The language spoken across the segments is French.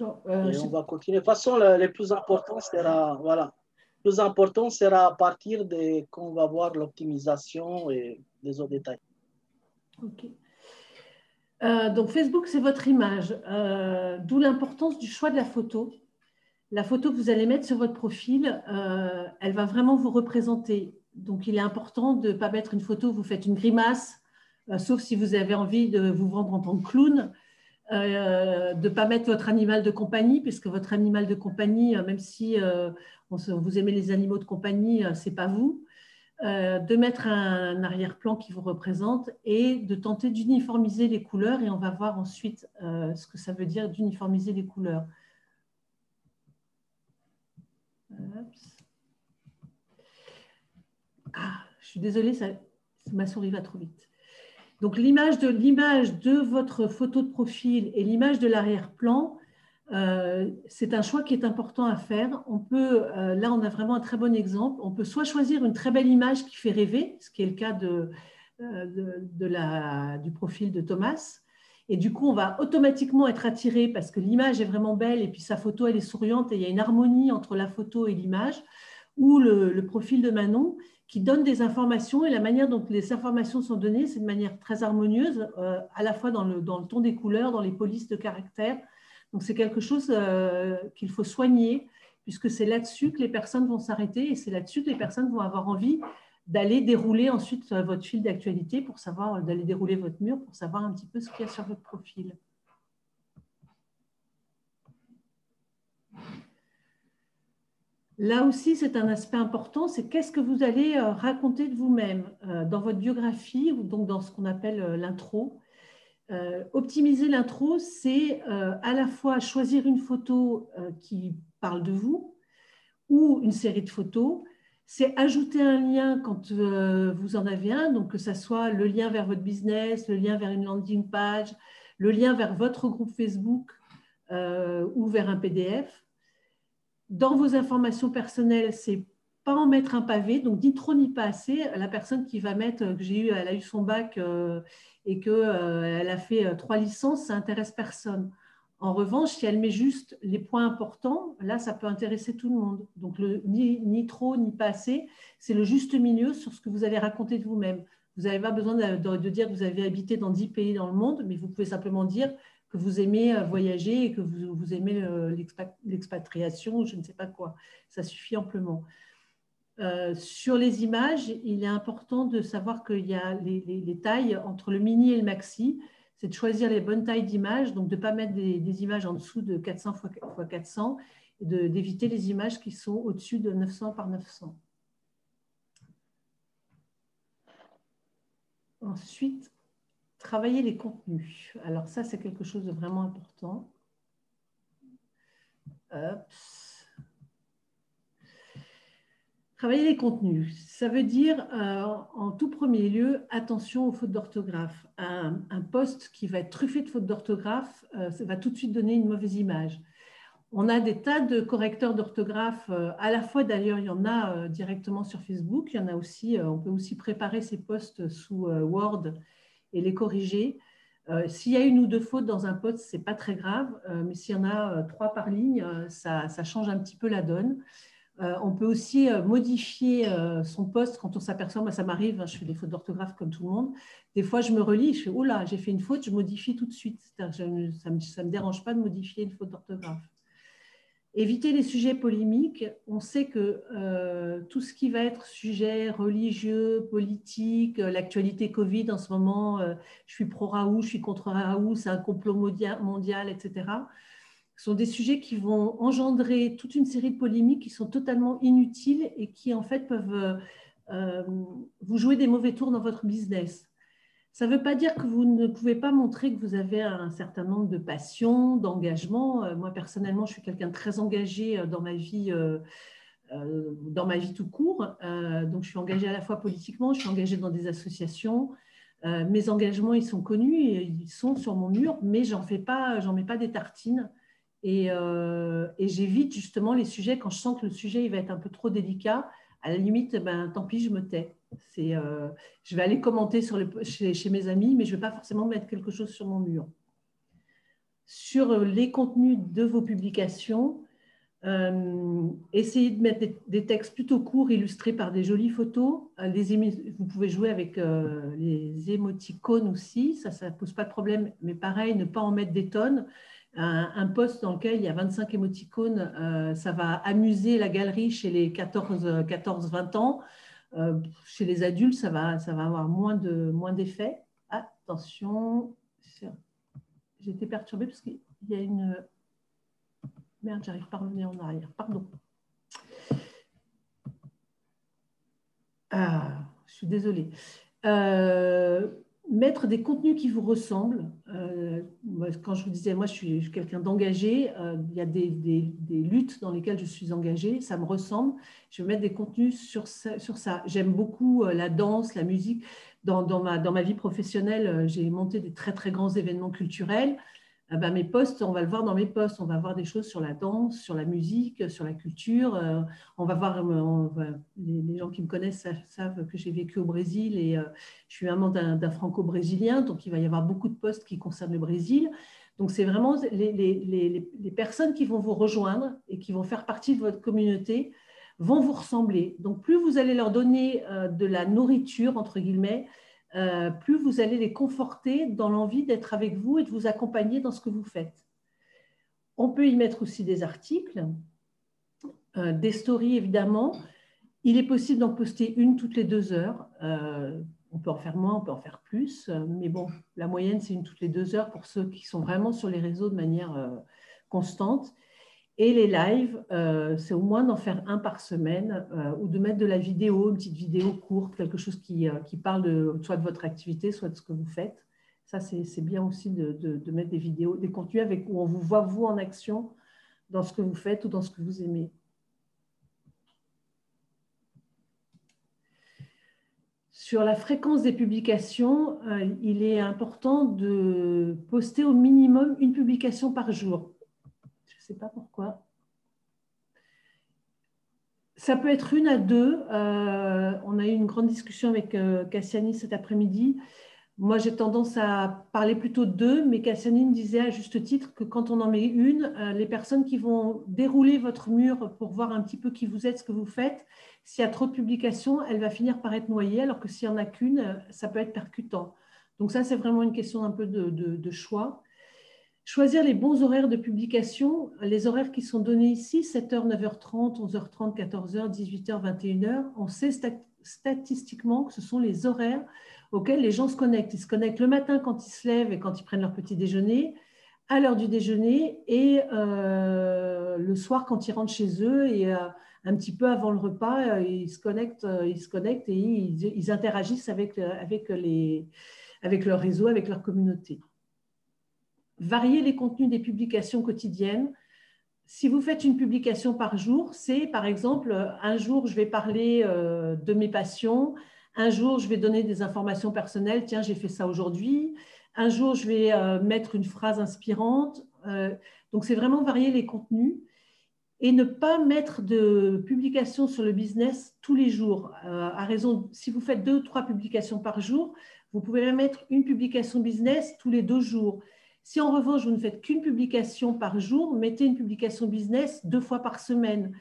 Et on va continuer. De toute façon, le plus important sera, voilà, le plus important sera à partir de quand on va voir l'optimisation et les autres détails. Ok. Donc Facebook, c'est votre image, d'où l'importance du choix de la photo. La photo que vous allez mettre sur votre profil, elle va vraiment vous représenter. Donc, il est important de ne pas mettre une photo où vous faites une grimace, sauf si vous avez envie de vous vendre en tant que clown, de ne pas mettre votre animal de compagnie, puisque votre animal de compagnie, même si vous aimez les animaux de compagnie, ce n'est pas vous. De mettre un arrière-plan qui vous représente et de tenter d'uniformiser les couleurs. Et on va voir ensuite ce que ça veut dire d'uniformiser les couleurs. Ah, je suis désolée, ma souris va trop vite. Donc, l'image de votre photo de profil et l'image de l'arrière-plan, c'est un choix qui est important à faire. On peut, là, on a vraiment un très bon exemple. On peut soit choisir une très belle image qui fait rêver, ce qui est le cas du profil de Thomas. Et du coup, on va automatiquement être attiré parce que l'image est vraiment belle et puis sa photo, elle est souriante et il y a une harmonie entre la photo et l'image, ou le profil de Manon qui donne des informations, et la manière dont les informations sont données, c'est de manière très harmonieuse, à la fois dans le ton des couleurs, dans les polices de caractères. Donc, c'est quelque chose qu'il faut soigner, puisque c'est là-dessus que les personnes vont s'arrêter et c'est là-dessus que les personnes vont avoir envie d'aller dérouler ensuite votre fil d'actualité pour savoir, d'aller dérouler votre mur pour savoir un petit peu ce qu'il y a sur votre profil. Là aussi, c'est un aspect important, c'est qu'est-ce que vous allez raconter de vous-même dans votre biographie ou donc dans ce qu'on appelle l'intro. Optimiser l'intro, c'est à la fois choisir une photo qui parle de vous ou une série de photos. C'est ajouter un lien quand vous en avez un, donc que ce soit le lien vers votre business, le lien vers une landing page, le lien vers votre groupe Facebook ou vers un PDF. Dans vos informations personnelles, c'est pas en mettre un pavé, donc ni trop ni pas assez. La personne qui va mettre que elle a eu son bac et qu'elle a fait 3 licences, ça intéresse personne. En revanche, si elle met juste les points importants, là, ça peut intéresser tout le monde. Donc, ni trop ni pas assez, c'est le juste milieu sur ce que vous allez raconter de vous-même. Vous n'avez pas besoin de dire que vous avez habité dans 10 pays dans le monde, mais vous pouvez simplement dire que vous aimez voyager et que vous aimez l'expatriation, je ne sais pas quoi. Ça suffit amplement. Sur les images, il est important de savoir qu'il y a les tailles entre le mini et le maxi. C'est de choisir les bonnes tailles d'images, donc de ne pas mettre des images en dessous de 400 x 400 et d'éviter les images qui sont au-dessus de 900 par 900. Ensuite, travailler les contenus. Alors ça, c'est quelque chose de vraiment important. Travailler les contenus, ça veut dire en tout premier lieu, attention aux fautes d'orthographe. Un post qui va être truffé de fautes d'orthographe, ça va tout de suite donner une mauvaise image. On a des tas de correcteurs d'orthographe, à la fois d'ailleurs, il y en a directement sur Facebook, il y en a aussi, on peut aussi préparer ces posts sous Word et les corriger. S'il y a une ou deux fautes dans un post, ce n'est pas très grave, mais s'il y en a 3 par ligne, ça change un petit peu la donne. On peut aussi modifier son post quand on s'aperçoit, moi ça m'arrive, hein, je fais des fautes d'orthographe comme tout le monde, des fois je me relis, je fais « Oh là, j'ai fait une faute », je modifie tout de suite, ça ne me dérange pas de modifier une faute d'orthographe. Éviter les sujets polémiques, on sait que tout ce qui va être sujet religieux, politique, l'actualité Covid en ce moment, je suis pro-Raoult, je suis contre Raoult, c'est un complot mondial, etc., sont des sujets qui vont engendrer toute une série de polémiques qui sont totalement inutiles et qui, en fait, peuvent vous jouer des mauvais tours dans votre business. Ça ne veut pas dire que vous ne pouvez pas montrer que vous avez un certain nombre de passion, d'engagement. Moi, personnellement, je suis quelqu'un de très engagé dans ma vie tout court. Donc, je suis engagée à la fois politiquement, je suis engagée dans des associations. Mes engagements, ils sont connus et ils sont sur mon mur, mais j'en mets pas des tartines. Et j'évite justement les sujets quand je sens que le sujet il va être un peu trop délicat. À la limite, ben, tant pis, je me tais. Je vais aller commenter chez mes amis, mais je ne vais pas forcément mettre quelque chose sur mon mur. sur les contenus de vos publications. Essayez de mettre des textes plutôt courts, illustrés par des jolies photos. Vous pouvez jouer avec les émoticônes aussi, ça ne pose pas de problème, mais pareil, ne pas en mettre des tonnes. Un post dans lequel il y a 25 émoticônes, ça va amuser la galerie chez les 14-20 ans. Chez les adultes, ça va avoir moins d'effet. Attention, j'ai été perturbée parce qu'il y a une... Merde, j'arrive pas à revenir en arrière. Pardon. Je suis désolée. Mettre des contenus qui vous ressemblent. Quand je vous disais, moi, je suis quelqu'un d'engagé. Il y a des luttes dans lesquelles je suis engagée. Ça me ressemble. Je vais mettre des contenus sur ça. J'aime beaucoup la danse, la musique. Dans ma vie professionnelle, j'ai monté des très, très grands événements culturels. Mes posts, on va le voir dans mes posts, on va voir des choses sur la danse, sur la musique, sur la culture. On va voir, les gens qui me connaissent savent que j'ai vécu au Brésil et je suis amant d'un franco-brésilien, donc il va y avoir beaucoup de posts qui concernent le Brésil. Donc c'est vraiment les personnes qui vont vous rejoindre et qui vont faire partie de votre communauté vont vous ressembler. Donc plus vous allez leur donner de la nourriture, entre guillemets, plus vous allez les conforter dans l'envie d'être avec vous et de vous accompagner dans ce que vous faites. On peut y mettre aussi des articles, des stories évidemment. Il est possible d'en poster une toutes les 2 heures. On peut en faire moins, on peut en faire plus, mais bon, la moyenne c'est une toutes les 2 heures pour ceux qui sont vraiment sur les réseaux de manière constante. Et les lives, c'est au moins d'en faire un par semaine ou de mettre de la vidéo, une petite vidéo courte, quelque chose qui parle soit de votre activité, soit de ce que vous faites. Ça, c'est bien aussi de mettre des vidéos, des contenus où on vous voit, vous, en action dans ce que vous faites ou dans ce que vous aimez. Sur la fréquence des publications, il est important de poster au minimum une publication par jour. Je ne sais pas pourquoi. Ça peut être 1 à 2. On a eu une grande discussion avec Cassiani cet après-midi. Moi, j'ai tendance à parler plutôt de 2, mais Cassiani me disait à juste titre que quand on en met une, les personnes qui vont dérouler votre mur pour voir un petit peu qui vous êtes, ce que vous faites, s'il y a trop de publications, elle va finir par être noyée, alors que s'il n'y en a qu'une, ça peut être percutant. Donc ça, c'est vraiment une question un peu de choix. Choisir les bons horaires de publication, les horaires qui sont donnés ici, 7h, 9h30, 11h30, 14h, 18h, 21h, on sait statistiquement que ce sont les horaires auxquels les gens se connectent. Ils se connectent le matin quand ils se lèvent et quand ils prennent leur petit déjeuner, à l'heure du déjeuner et le soir quand ils rentrent chez eux et un petit peu avant le repas, ils se connectent et ils interagissent avec leur réseau, avec leur communauté. Varier les contenus des publications quotidiennes. Si vous faites une publication par jour, c'est par exemple, un jour je vais parler de mes passions, un jour je vais donner des informations personnelles, tiens j'ai fait ça aujourd'hui, un jour je vais mettre une phrase inspirante. Donc c'est vraiment varier les contenus et ne pas mettre de publications sur le business tous les jours. À raison, si vous faites 2 ou 3 publications par jour, vous pouvez même mettre une publication business tous les 2 jours. Si en revanche, vous ne faites qu'une publication par jour, mettez une publication business 2 fois par semaine.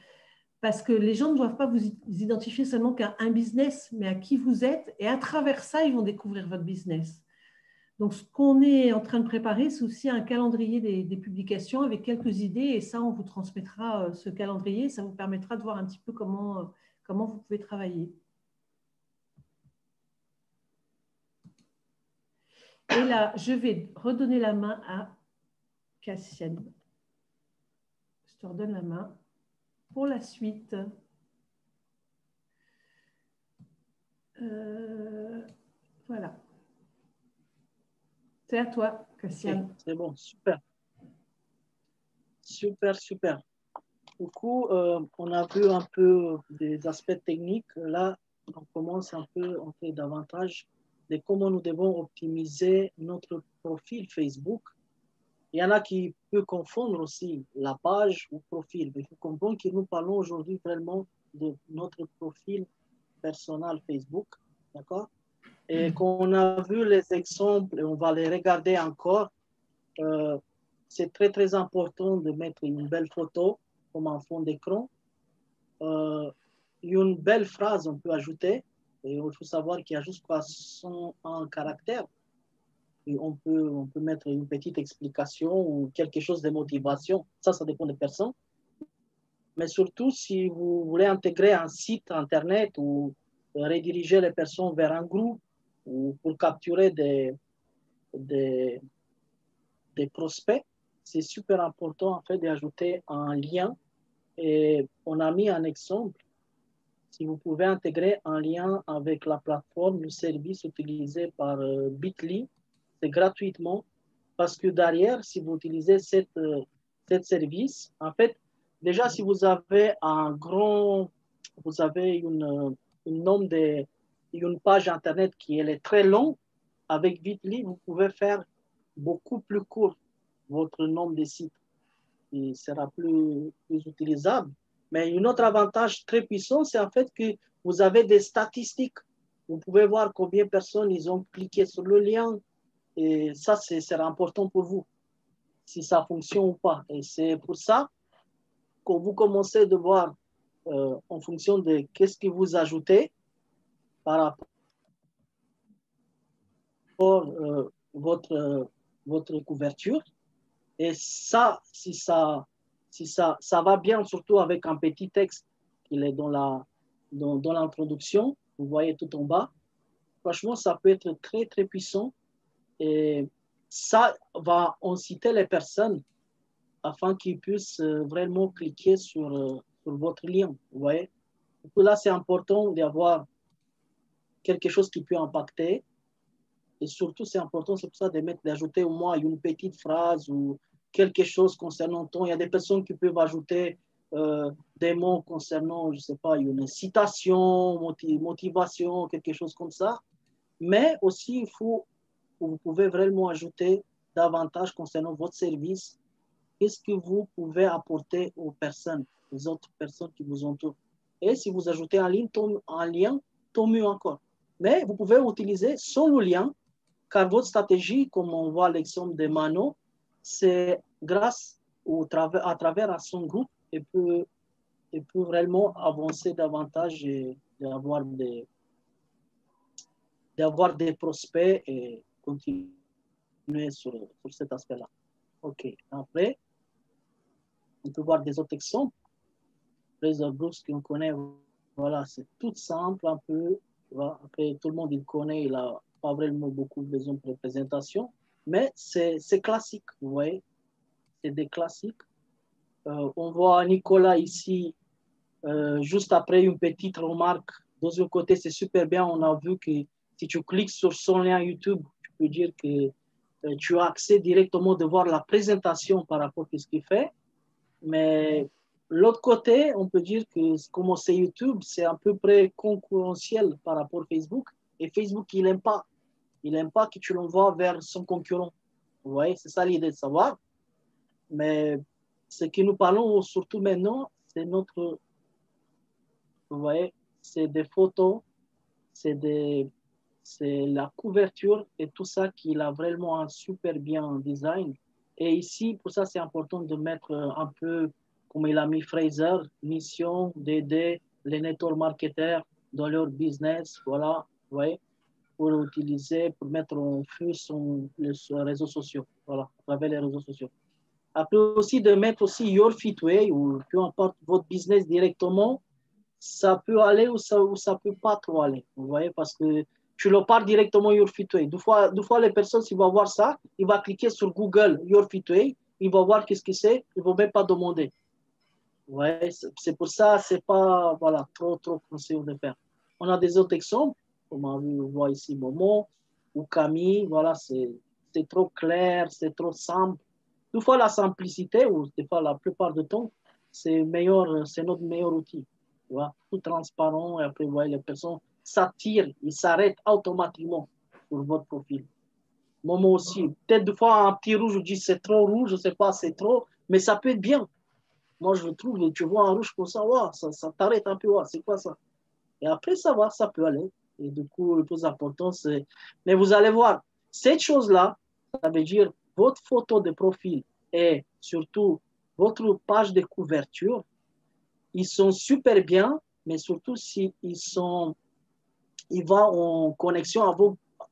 Parce que les gens ne doivent pas vous identifier seulement qu'à un business, mais à qui vous êtes. Et à travers ça, ils vont découvrir votre business. Donc, ce qu'on est en train de préparer, c'est aussi un calendrier des publications avec quelques idées. Et ça, on vous transmettra ce calendrier. Ça vous permettra de voir un petit peu comment vous pouvez travailler. Et là, je vais redonner la main à Cassiani. Je te redonne la main pour la suite. Voilà. C'est à toi, Cassiani. C'est bon, super. Super. Du coup, on a vu un peu des aspects techniques. Là, on commence un peu, on fait davantage de comment nous devons optimiser notre profil Facebook. Il y en a qui peuvent confondre aussi la page ou profil. Mais il faut comprendre que nous parlons aujourd'hui vraiment de notre profil personnel Facebook. D'accord? Et qu'on a vu les exemples, et on va les regarder encore. c'est très, très important de mettre une belle photo comme un fond d'écran. Une belle phrase, on peut ajouter. Et il faut savoir qu'il y a jusqu'à 101 caractères. Et on peut mettre une petite explication ou quelque chose de motivation. Ça dépend des personnes. Mais surtout, si vous voulez intégrer un site Internet ou rediriger les personnes vers un groupe ou pour capturer des, des prospects, c'est super important en fait d'ajouter un lien. Et on a mis un exemple. Si vous pouvez intégrer un lien avec la plateforme, le service utilisé par Bitly, c'est gratuitement parce que derrière, si vous utilisez cette service, en fait, déjà, si vous avez vous avez une page Internet qui est très longue, avec Bitly, vous pouvez faire beaucoup plus court votre nombre de sites. Il sera plus utilisable. Mais un autre avantage très puissant, c'est en fait que vous avez des statistiques. Vous pouvez voir combien de personnes ils ont cliqué sur le lien. Et ça, sera important pour vous, si ça fonctionne ou pas. Et c'est pour ça que vous commencez de voir en fonction de qu'est-ce que vous ajoutez par rapport à votre couverture. Et ça, si ça va bien, surtout avec un petit texte qui est dans l'introduction, vous voyez tout en bas, franchement, ça peut être très, très puissant. Et ça va inciter les personnes afin qu'ils puissent vraiment cliquer sur votre lien. Vous voyez? Du coup, là, c'est important d'avoir quelque chose qui peut impacter. Et surtout, c'est important, c'est pour ça d'ajouter au moins une petite phrase ou quelque chose concernant ton. Il y a des personnes qui peuvent ajouter des mots concernant, je ne sais pas, une citation, motivation, quelque chose comme ça. Mais aussi, vous pouvez vraiment ajouter davantage concernant votre service. Qu'est-ce que vous pouvez apporter aux personnes, aux autres personnes qui vous entourent. Et si vous ajoutez un lien, tant mieux encore. Mais vous pouvez utiliser sans le lien, car votre stratégie, comme on voit l'exemple de Mano, c'est grâce à travers son groupe, et peut réellement avancer davantage et d'avoir des prospects et continuer sur cet aspect-là. OK. Après, on peut voir des autres exemples. Les Brooks qu'on connaît, voilà, c'est tout simple un peu. Après, tout le monde il connaît, il n'a pas vraiment beaucoup besoin de présentation, mais c'est classique, vous voyez, c'est des classiques. On voit Nicolas ici, juste après une petite remarque. De un côté, c'est super bien, on a vu que si tu cliques sur son lien YouTube, tu peux dire que tu as accès directement de voir la présentation par rapport à ce qu'il fait. Mais l'autre côté, on peut dire que comme c'est YouTube, c'est à peu près concurrentiel par rapport à Facebook. Et Facebook, il n'aime pas. Il n'aime pas que tu l'envoies vers son concurrent. Vous voyez, c'est ça l'idée de savoir. Mais ce que nous parlons surtout maintenant, c'est vous voyez, c'est des photos, c'est la couverture et tout ça qui a vraiment un super bien design. Et ici, pour ça, c'est important de mettre un peu, comme il a mis Fraser, mission d'aider les network marketeurs dans leur business, voilà, vous voyez, pour mettre en feu les réseaux sociaux, voilà, à travers les réseaux sociaux. Après aussi, de mettre aussi Your Fitway ou peu importe votre business directement, ça peut aller ou ça peut pas trop aller, vous voyez, parce que tu le parles directement Your Fitway. Deux fois, les personnes, s'ils vont voir ça, ils vont cliquer sur Google Your Fitway, ils vont voir qu'est-ce que c'est, ils vont même pas demander. Ouais, c'est pour ça, c'est pas, voilà, trop conseillé de faire. On a des autres exemples, comme on voit ici Momo ou Camille, voilà, c'est trop clair, c'est trop simple. Deux fois, la simplicité, ou des fois, la plupart du temps, c'est notre meilleur outil. Tu vois, tout transparent, et après, vous voyez, les personnes s'attirent, ils s'arrêtent automatiquement sur votre profil. Momo aussi, peut-être des fois, un petit rouge, je dis c'est trop rouge, je sais pas, c'est trop, mais ça peut être bien. Moi, je trouve, tu vois un rouge comme ça, wow, ça t'arrête un peu, wow, c'est quoi ça? Et après, ça va, ça peut aller. Et du coup, le plus important, c'est... Mais vous allez voir, cette chose-là, ça veut dire votre photo de profil et surtout votre page de couverture, ils sont super bien, mais surtout si ils vont en connexion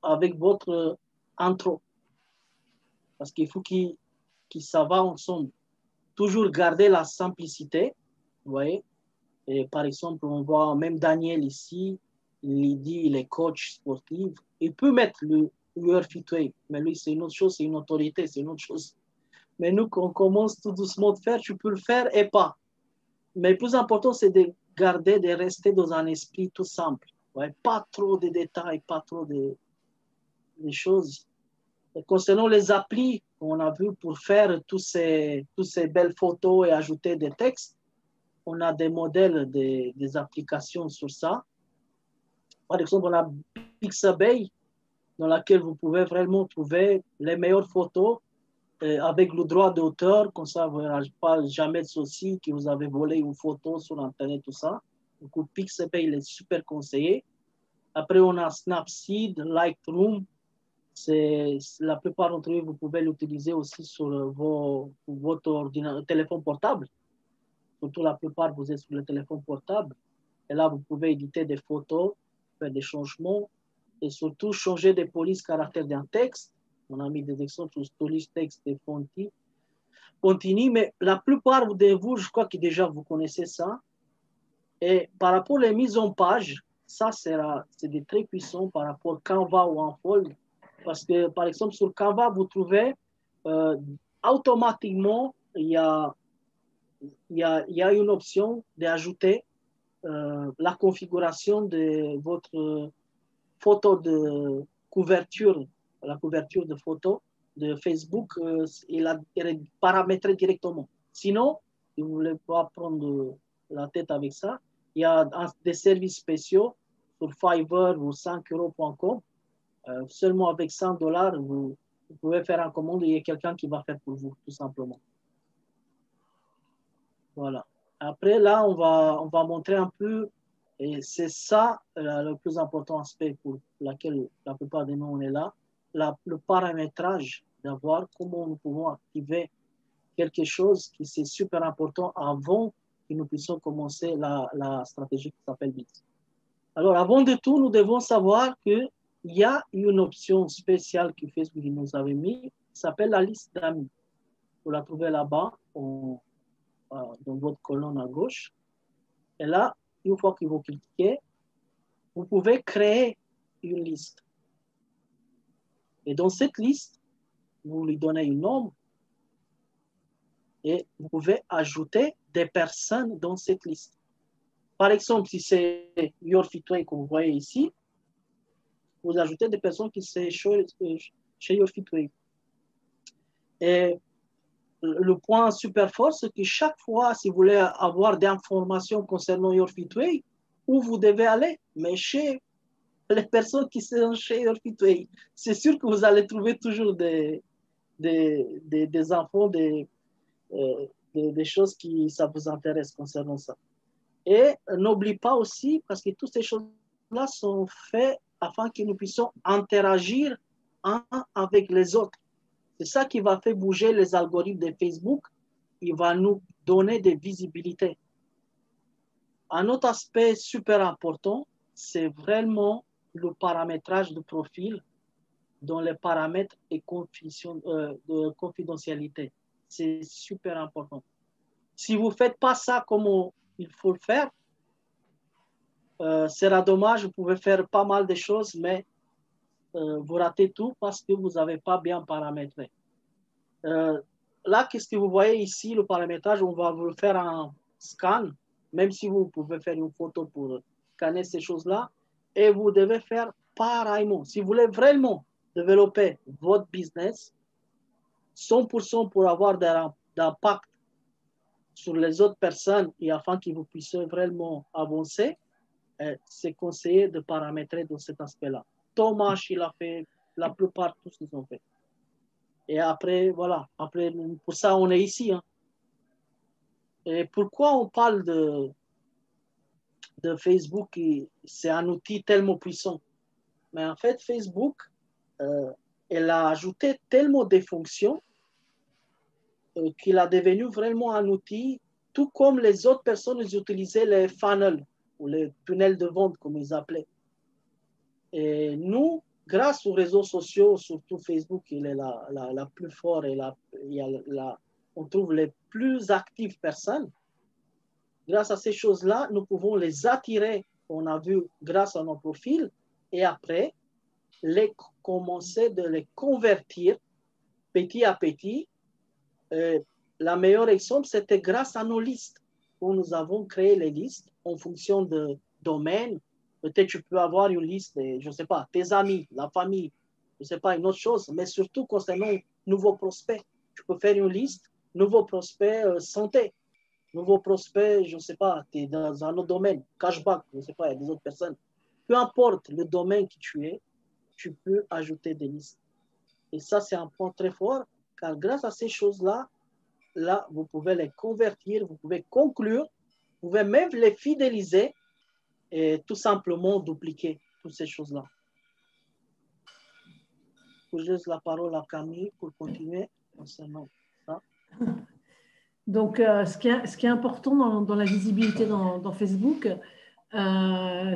avec votre intro. Parce qu'il faut qu'ils ça va ensemble. Toujours garder la simplicité, vous voyez. Et par exemple, on voit même Daniel ici, il dit il est coach sportif. Il peut mettre le UR mais lui, c'est une autre chose, c'est une autorité, c'est une autre chose. Mais nous, quand on commence tout doucement de faire, tu peux le faire et pas. Mais le plus important, c'est de garder, de rester dans un esprit tout simple. Ouais, pas trop de détails, pas trop de choses. Et concernant les applis qu'on a vu pour faire toutes ces belles photos et ajouter des textes, on a des modèles, des applications sur ça. Par exemple, on a Pixabay, dans laquelle vous pouvez vraiment trouver les meilleures photos avec le droit d'auteur, comme ça, vous n'aurez pas jamais de souci que vous avez volé une photo sur Internet, tout ça. Du coup, Pixabay, il est super conseillé. Après, on a Snapseed, Lightroom. La plupart d'entre eux, vous pouvez l'utiliser aussi sur votre téléphone portable. Surtout la plupart, vous êtes sur le téléphone portable. Et là, vous pouvez éditer des photos, faire des changements et surtout changer des polices caractères d'un texte. On a mis des exemples sur police texte et Fontini, mais la plupart de vous, je crois que déjà vous connaissez ça. Et par rapport aux mises en page, ça, c'est des très puissants par rapport à Canva ou Unfold. Parce que, par exemple, sur Canva, vous trouvez automatiquement, il y a une option d'ajouter la configuration de votre photo de couverture, la couverture de photo de Facebook, il est paramétré directement. Sinon, si vous ne voulez pas prendre la tête avec ça, il y a des services spéciaux sur Fiverr ou 5euros.com. Seulement avec $100, vous pouvez faire une commande et il y a quelqu'un qui va faire pour vous, tout simplement. Voilà. Après, là, on va montrer un peu, et c'est ça le plus important aspect pour lequel la plupart de nous, on est là, le paramétrage, d'avoir comment nous pouvons activer quelque chose qui c'est super important avant que nous puissions commencer la stratégie qui s'appelle BIT. Alors, avant de tout, nous devons savoir qu'il y a une option spéciale que Facebook nous avait mis, qui s'appelle la liste d'amis. Vous la trouvez là-bas, dans votre colonne à gauche. Et là, une fois que vous cliquez, vous pouvez créer une liste. Et dans cette liste, vous lui donnez un nom et vous pouvez ajouter des personnes dans cette liste. Par exemple, si c'est Your Fitway que vous voyez ici, vous ajoutez des personnes qui sont chez Your Fitway. Et le point super fort, c'est que chaque fois, si vous voulez avoir des informations concernant Your Fitway, où vous devez aller, mais chez les personnes qui sont chez Your Fitway, c'est sûr que vous allez trouver toujours des infos, des choses qui ça vous intéresse concernant ça. Et n'oublie pas aussi, parce que toutes ces choses-là sont faites afin que nous puissions interagir un avec les autres. C'est ça qui va faire bouger les algorithmes de Facebook. Il va nous donner des visibilités. Un autre aspect super important, c'est vraiment le paramétrage de profil dans les paramètres de confidentialité. C'est super important. Si vous ne faites pas ça comme il faut le faire, sera dommage, vous pouvez faire pas mal de choses, mais vous ratez tout parce que vous n'avez pas bien paramétré. Là, qu'est-ce que vous voyez ici, le paramétrage, on va vous faire un scan, même si vous pouvez faire une photo pour scanner ces choses-là, et vous devez faire pareillement. Si vous voulez vraiment développer votre business, 100% pour avoir d'impact sur les autres personnes et afin que vous puissiez vraiment avancer, c'est conseillé de paramétrer dans cet aspect-là. Thomas, il a fait la plupart de tout ce qu'ils ont fait. Et après, voilà, après, pour ça, on est ici. Hein. Et pourquoi on parle de Facebook? C'est un outil tellement puissant. Mais en fait, Facebook, elle a ajouté tellement de fonctions qu'il a devenu vraiment un outil, tout comme les autres personnes ils utilisaient les funnels ou les tunnels de vente, comme ils appelaient. Et nous, grâce aux réseaux sociaux, surtout Facebook, il est la plus forte et on trouve les plus actives personnes. Grâce à ces choses-là, nous pouvons les attirer, on a vu grâce à nos profils, et après, commencer de les convertir petit à petit. La meilleure exemple, c'était grâce à nos listes, où nous avons créé les listes en fonction de domaines. Peut-être tu peux avoir une liste, je ne sais pas, tes amis, la famille, je ne sais pas, une autre chose, mais surtout concernant nouveaux prospects. Tu peux faire une liste, nouveaux prospects santé, nouveaux prospects, je ne sais pas, tu es dans un autre domaine, cashback, je ne sais pas, il y a des autres personnes. Peu importe le domaine que tu es, tu peux ajouter des listes. Et ça, c'est un point très fort, car grâce à ces choses-là, là, vous pouvez les convertir, vous pouvez conclure, vous pouvez même les fidéliser et tout simplement dupliquer toutes ces choses-là. Je laisse la parole à Camille pour continuer concernant ça. Donc, ce qui est important dans la visibilité dans Facebook,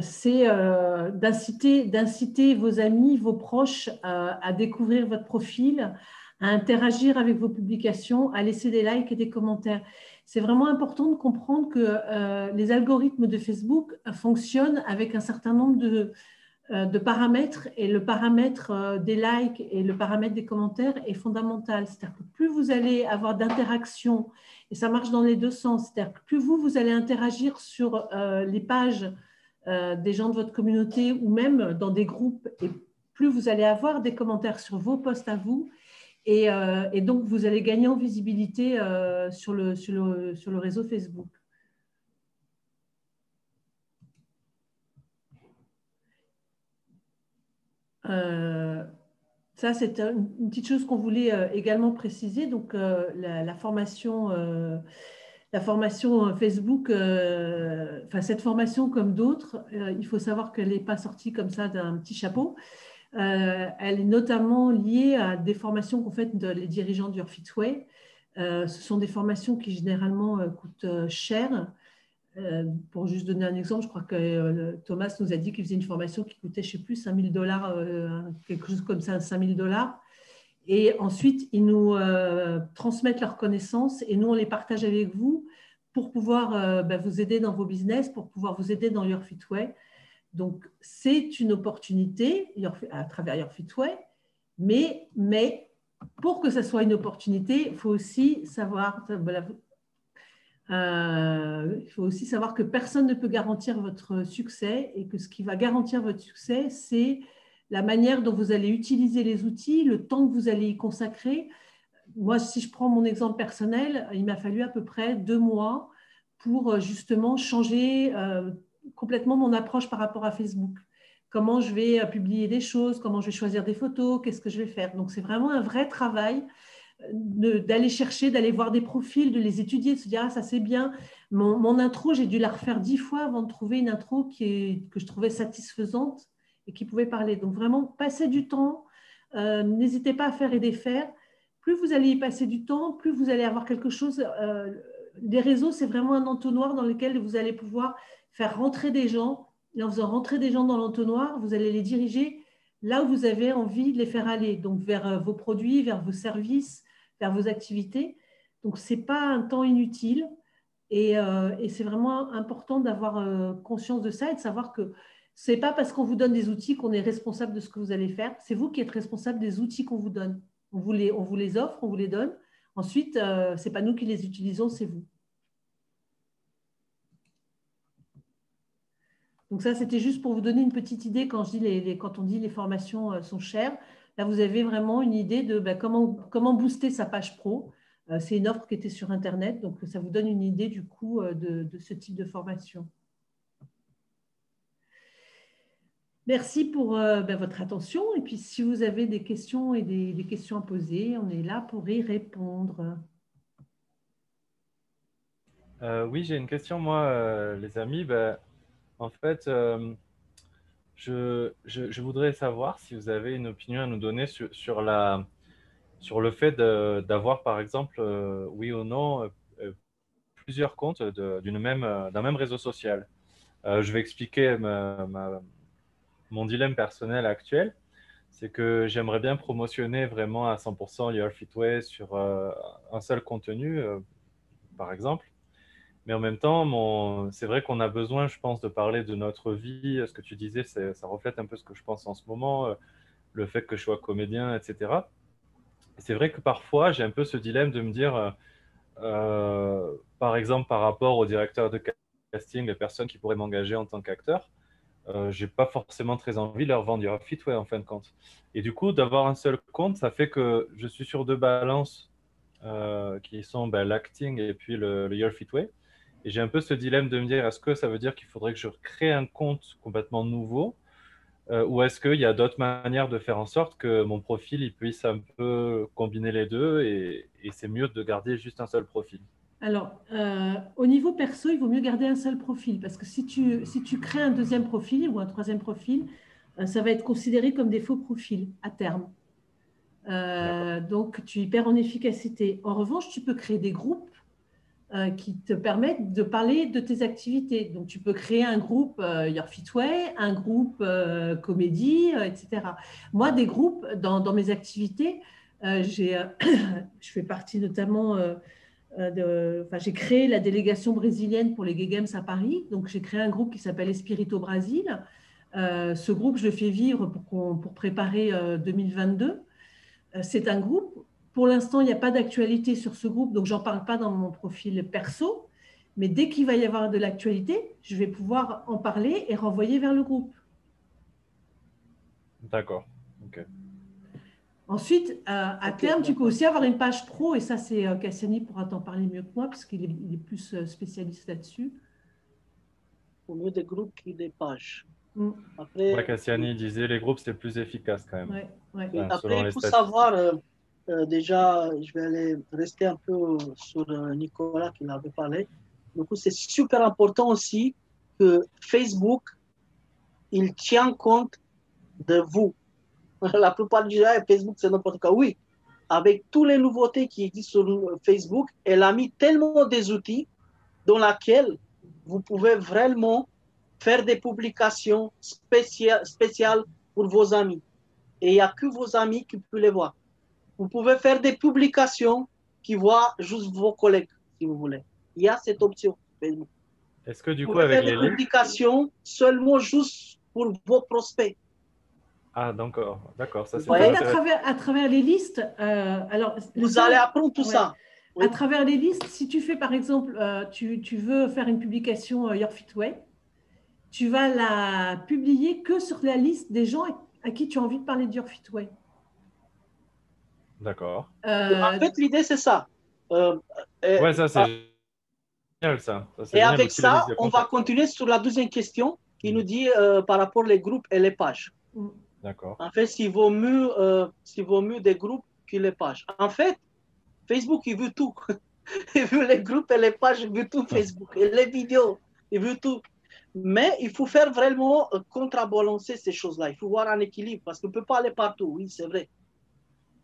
c'est d'inciter vos amis, vos proches à découvrir votre profil, à interagir avec vos publications, à laisser des likes et des commentaires. C'est vraiment important de comprendre que les algorithmes de Facebook fonctionnent avec un certain nombre de paramètres, et le paramètre des likes et le paramètre des commentaires est fondamental. C'est-à-dire que plus vous allez avoir d'interactions, et ça marche dans les deux sens, c'est-à-dire que plus vous allez interagir sur les pages des gens de votre communauté ou même dans des groupes, et plus vous allez avoir des commentaires sur vos posts à vous, et donc vous allez gagner en visibilité sur le réseau Facebook. Ça, c'est une petite chose qu'on voulait également préciser. Donc, la formation Facebook, enfin, cette formation comme d'autres, il faut savoir qu'elle n'est pas sortie comme ça d'un petit chapeau. Elle est notamment liée à des formations qu'ont faites les dirigeants du Urfitway. Ce sont des formations qui généralement coûtent cher. Pour juste donner un exemple, je crois que Thomas nous a dit qu'il faisait une formation qui coûtait, je ne sais plus, $5 000, quelque chose comme ça, $5 000. Et ensuite, ils nous transmettent leurs connaissances et nous, on les partage avec vous pour pouvoir vous aider dans vos business, pour pouvoir vous aider dans Your Fit Way. Donc, c'est une opportunité à travers Your Fit Way, mais pour que ça soit une opportunité, il faut aussi savoir, il faut aussi savoir que personne ne peut garantir votre succès et que ce qui va garantir votre succès, c'est la manière dont vous allez utiliser les outils, le temps que vous allez y consacrer. Moi, si je prends mon exemple personnel, il m'a fallu à peu près 2 mois pour justement changer complètement mon approche par rapport à Facebook. Comment je vais publier des choses, comment je vais choisir des photos, qu'est-ce que je vais faire. Donc, c'est vraiment un vrai travail d'aller chercher, d'aller voir des profils, de les étudier, de se dire, ah, ça c'est bien. Mon intro, j'ai dû la refaire 10 fois avant de trouver une intro que je trouvais satisfaisante et qui pouvait parler. Donc vraiment, passez du temps, n'hésitez pas à faire et défaire. Plus vous allez y passer du temps, plus vous allez avoir quelque chose. Les réseaux, c'est vraiment un entonnoir dans lequel vous allez pouvoir faire rentrer des gens. Et en faisant rentrer des gens dans l'entonnoir, vous allez les diriger là où vous avez envie de les faire aller, donc vers vos produits, vers vos services, vers vos activités. Donc, ce n'est pas un temps inutile et c'est vraiment important d'avoir conscience de ça et de savoir que ce n'est pas parce qu'on vous donne des outils qu'on est responsable de ce que vous allez faire. C'est vous qui êtes responsable des outils qu'on vous donne. On vous les offre, on vous les donne. Ensuite, ce n'est pas nous qui les utilisons, c'est vous. Donc ça, c'était juste pour vous donner une petite idée quand on dit les formations sont chères. Là, vous avez vraiment une idée de comment booster sa page pro. C'est une offre qui était sur Internet, donc ça vous donne une idée du coût de ce type de formation. Merci pour votre attention. Et puis, si vous avez des questions et des questions à poser, on est là pour y répondre. Oui, j'ai une question, moi, les amis. En fait, je voudrais savoir si vous avez une opinion à nous donner sur sur le fait d'avoir, par exemple, oui ou non, plusieurs comptes d'un même réseau social. Je vais expliquer mon dilemme personnel actuel. C'est que j'aimerais bien promotionner vraiment à 100% Your Fit Way sur un seul contenu, par exemple. Mais en même temps, c'est vrai qu'on a besoin, je pense, de parler de notre vie. Ce que tu disais, ça reflète un peu ce que je pense en ce moment, le fait que je sois comédien, etc. Et c'est vrai que parfois, j'ai un peu ce dilemme de me dire, par exemple, par rapport au directeur de casting, les personnes qui pourraient m'engager en tant qu'acteur, j'ai pas forcément très envie de leur vendre Your Fit Way en fin de compte. Et du coup, d'avoir un seul compte, ça fait que je suis sur deux balances qui sont l'acting et puis le Your Fit Way. Et j'ai un peu ce dilemme de me dire, est-ce que ça veut dire qu'il faudrait que je crée un compte complètement nouveau ou est-ce qu'il y a d'autres manières de faire en sorte que mon profil il puisse un peu combiner les deux et c'est mieux de garder juste un seul profil? Alors, au niveau perso, il vaut mieux garder un seul profil parce que si tu crées un deuxième profil ou un troisième profil, ça va être considéré comme des faux profils à terme. Donc, tu y perds en efficacité. En revanche, tu peux créer des groupes qui te permettent de parler de tes activités. Donc, tu peux créer un groupe Your Fit Way, un groupe comédie, etc. Moi, des groupes dans mes activités, je fais partie notamment j'ai créé la délégation brésilienne pour les Gay Games à Paris. Donc, j'ai créé un groupe qui s'appelle Espirito Brasil. Ce groupe, je le fais vivre pour préparer 2022. C'est un groupe. Pour l'instant, il n'y a pas d'actualité sur ce groupe, donc j'en parle pas dans mon profil perso. Mais dès qu'il va y avoir de l'actualité, je vais pouvoir en parler et renvoyer vers le groupe. D'accord. Ok. Ensuite, à terme, tu peux aussi avoir une page pro, et ça, c'est Cassiani pourra t'en parler mieux que moi, parce qu'il est plus spécialiste là-dessus. Au mieux des groupes qui des pages. Mm. Ouais, Après, Cassiani disait les groupes, c'est plus efficace quand même. Ouais, ouais. oui, Enfin, après, selon il les faut statistiques. savoir, déjà, je vais aller rester un peu sur Nicolas qui l'avait parlé. Du coup, c'est super important aussi que Facebook, il tient compte de vous. La plupart du temps, Facebook, c'est n'importe quoi. Oui, avec toutes les nouveautés qui existent sur Facebook, elle a mis tellement des outils dans lesquels vous pouvez vraiment faire des publications spéciales pour vos amis. Et il n'y a que vos amis qui peuvent les voir. Vous pouvez faire des publications qui voient juste vos collègues, si vous voulez. Il y a cette option. Facebook. Est-ce que du Vous coup, pouvez avec faire les des listes... publications seulement juste pour vos prospects. Ah, d'accord, ça c'est En très fait, intéressant. à travers les listes, alors Vous allez apprendre tout ça. Oui. À travers les listes, si tu fais par exemple, tu veux faire une publication Your Fit Way, tu vas la publier que sur la liste des gens à qui tu as envie de parler de Your Fit Way. D'accord. En fait, l'idée, c'est ça. Ouais, ça c'est génial, ça. Ça c'est Et génial avec aussi la ça, liste de on va contacts. continuer sur la deuxième question qui nous dit par rapport aux groupes et les pages. D'accord. En fait, s'il vaut mieux des groupes que les pages. En fait, Facebook, il veut tout. Il veut les groupes et les pages, il veut tout Facebook. Et les vidéos, il veut tout. Mais il faut faire vraiment contrebalancer ces choses-là. Il faut voir un équilibre parce qu'on ne peut pas aller partout. Oui, c'est vrai.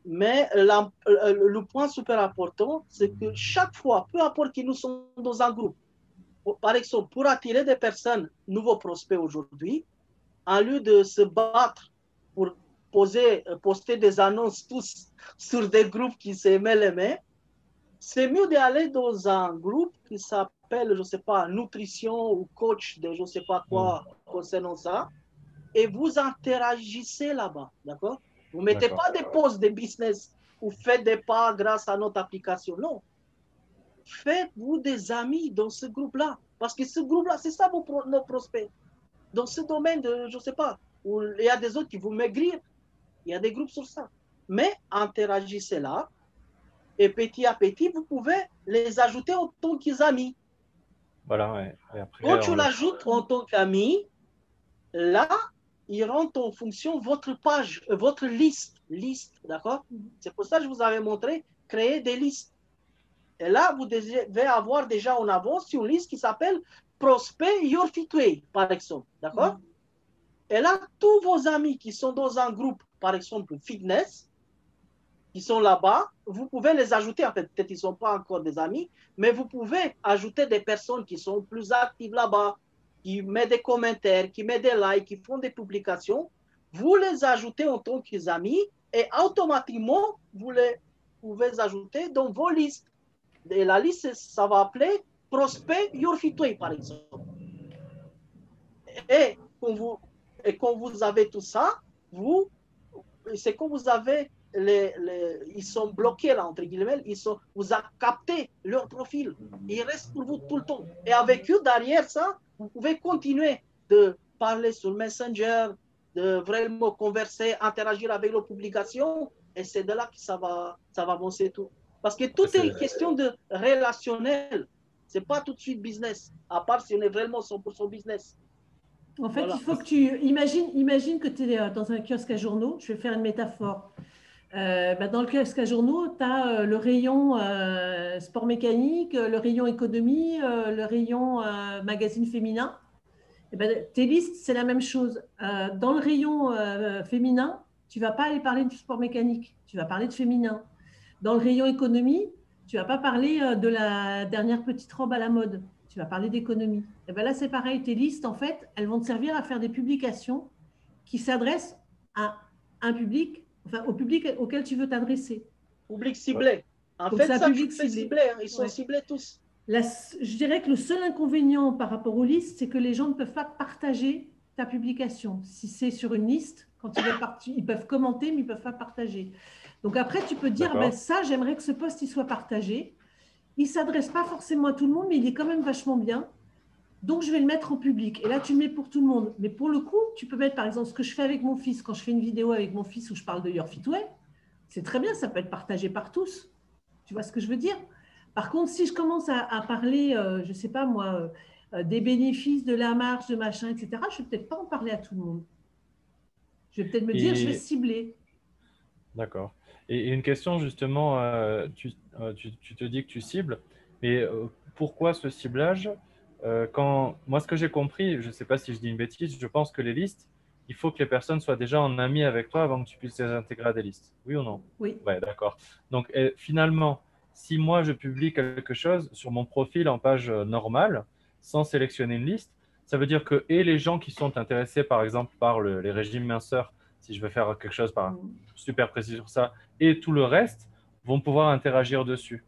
Mais le point super important, c'est que chaque fois, peu importe qui nous sommes dans un groupe, par exemple, pour attirer des personnes, nouveaux prospects aujourd'hui, en lieu de se battre pour poster des annonces tous sur des groupes qui s'aimaient les mains, c'est mieux d'aller dans un groupe qui s'appelle, je ne sais pas, nutrition ou coach de je ne sais pas quoi concernant ça, et vous interagissez là-bas, d'accord? Vous ne mettez pas des posts de business ou faites des pas grâce à notre application, non. Faites-vous des amis dans ce groupe-là, parce que ce groupe-là, c'est ça nos prospects. Dans ce domaine de, je ne sais pas, où il y a des autres qui vont maigrir, il y a des groupes sur ça. Mais interagissez là, et petit à petit, vous pouvez les ajouter en tant qu'amis. Voilà, ouais. Et après, Quand tu l'ajoutes en tant qu'ami, là, il rentre en fonction votre page, votre liste, d'accord? C'est pour ça que je vous avais montré créer des listes. Et là, vous devez avoir déjà en avance une liste qui s'appelle Prospect Your Fit Way, par exemple, d'accord? Et là, tous vos amis qui sont dans un groupe, par exemple, fitness, qui sont là-bas, vous pouvez les ajouter. En fait, peut-être qu'ils ne sont pas encore des amis, mais vous pouvez ajouter des personnes qui sont plus actives là-bas, qui mettent des commentaires, qui mettent des likes, qui font des publications. Vous les ajoutez en tant qu'amis et automatiquement, vous les pouvez ajouter dans vos listes. Et la liste, ça va appeler Prospect Your Fitway, par exemple. Et quand vous avez tout ça, c'est quand vous avez ils sont bloqués là, entre guillemets, vous avez capté leur profil. Ils restent pour vous tout le temps. Et avec eux, derrière ça, vous pouvez continuer de parler sur Messenger, de vraiment converser, interagir avec leurs publications. Et c'est de là que ça va avancer tout. Parce que tout est une question de relationnel. Ce n'est pas tout de suite business, à part si on est vraiment 100% business. En fait, il faut que tu imagine que tu es dans un kiosque à journaux. Je vais faire une métaphore. Dans le kiosque à journaux, tu as le rayon sport mécanique, le rayon économie, le rayon magazine féminin. Et tes listes, c'est la même chose. Dans le rayon féminin, tu ne vas pas aller parler de sport mécanique, tu vas parler de féminin. Dans le rayon économie, tu ne vas pas parler de la dernière petite robe à la mode, tu vas parler d'économie. Et là, c'est pareil, tes listes, en fait, elles vont te servir à faire des publications qui s'adressent à un public, au public auquel tu veux t'adresser. Public ciblé. En fait, ça, public ciblé. Ils sont ciblés tous. Je dirais que le seul inconvénient par rapport aux listes, c'est que les gens ne peuvent pas partager ta publication. Si c'est sur une liste, quand ils peuvent commenter, mais ils ne peuvent pas partager. Donc après, tu peux dire, ça, j'aimerais que ce post il soit partagé. Il ne s'adresse pas forcément à tout le monde, mais il est quand même vachement bien. Donc, je vais le mettre en public. Et là, tu le mets pour tout le monde. Mais pour le coup, tu peux mettre, par exemple, ce que je fais avec mon fils. Quand je fais une vidéo avec mon fils où je parle de Your Fitway, c'est très bien, ça peut être partagé par tous. Tu vois ce que je veux dire? Par contre, si je commence à parler, je ne sais pas moi, des bénéfices, de la marge, de machin, etc., je ne vais peut-être pas en parler à tout le monde. Je vais peut-être me dire, je vais cibler. D'accord. Et une question, justement, tu te dis que tu cibles, mais pourquoi ce ciblage moi, ce que j'ai compris, je ne sais pas si je dis une bêtise, je pense que les listes, il faut que les personnes soient déjà en ami avec toi avant que tu puisses les intégrer à des listes. Oui ou non? Oui. Ouais, d'accord. Donc, finalement, si moi, je publie quelque chose sur mon profil en page normale, sans sélectionner une liste, ça veut dire que les gens qui sont intéressés, par exemple, par les régimes minceurs, si je veux faire quelque chose super précis sur ça, et tout le reste, vont pouvoir interagir dessus.